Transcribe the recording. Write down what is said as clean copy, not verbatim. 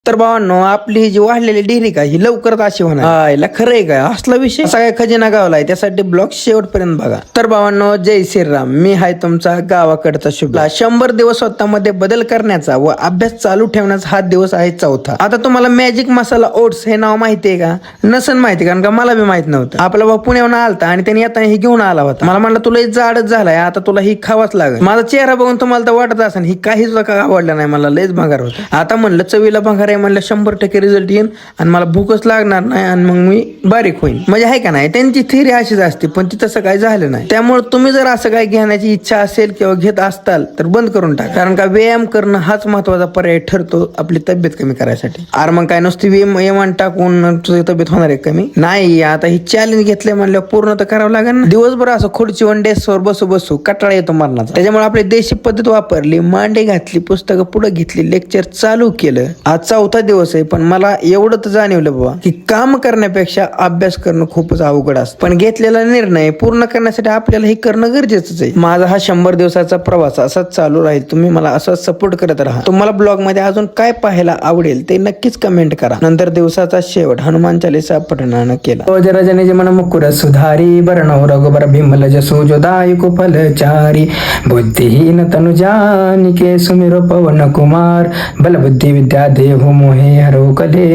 तर भावांनो, आपली ही जी वाढलेली डेअरी का ही लवकरच अशी होणार. याला खरं आहे का असला विषय सगळ्या खजिना गावलाय, त्यासाठी ब्लॉग शेवटपर्यंत बघा. तर भावांनो, जय श्रीराम. मी हाय तुमचा गावाकडचा शुभ. 100 दिवस स्वतःमध्ये बदल करण्याचा व अभ्यास चालू ठेवण्याचा हा दिवस आहे चौथा. आता तुम्हाला मॅजिक मसाला ओट्स हे नाव माहितीये का? नसन माहिती, कारण का मला बी माहित नव्हतं. आपला भाऊ पुण्याहून आलता आणि त्याने येताना ही घेऊन आला होता. मला म्हणलं तुला जाडच झालाय, आता तुला ही खावाच लागेल. माझा चेहरा बघून तुम्हाला तर वाटत असेल ही काहीच आवडलं नाही, मला लयच भंगार होतं. आता म्हणलं चवीला भंगार आहे म्हणलं 100% रिझल्ट येईल आणि मला भूकच लागणार नाही आणि मग मी बारीक होईल. म्हणजे आहे का नाही, त्यांची थिअरी अशीच असते, पण ती तसं काही झालं नाही. त्यामुळे तुम्ही जर असं काही घेण्याची इच्छा असेल किंवा घेत असताल तर बंद करून टाका, कारण का व्यायाम करणं हाच महत्वाचा पर्याय ठरतो आपली तब्येत कमी करायसाठी. अरे मग काय नुसती व्यायाम टाकून तुझी तब्येत होणार आहे कमी? नाही, आता ही चॅलेंज घेतले म्हणल्यावर पूर्ण तर करावं लागेल ना. दिवसभर असं खुर्चीवर डेस्कवर बसू बसू कटाळा येतो मरणाचा. त्याच्यामुळे आपली देशी पद्धत वापरली, मांडे घातली, पुस्तकं पुढे घेतली, लेक्चर चालू केलं. आज चौथा दिवस आहे, पण मला एवढं तर जाणवलं बाबा की काम करण्यापेक्षा अभ्यास करणं खूपच अवघड असतं. पण घेतलेला निर्णय पूर्ण करण्यासाठी आपल्याला हे करणं गरजेचंच आहे. माझा हा 100 दिवसाचा प्रवास असाच चालू राहील. तुम्ही मला असंच सपोर्ट करत राहा. तुम्हाला ब्लॉग मध्ये अजून काय पाहायला आवडेल ते नक्कीच कमेंट करा. नंतर दिवसाचा शेवट हनुमान चालीसा पठणानं केला. रजनी मन मुकुर सुधारी बरणो रघुबर भीमल जसो जोदायको फलचारी बुद्धिहीन तनु जानिके सुमिरो पवन कुमार बल बुद्धि विद्या देहु मोहे हरो कले.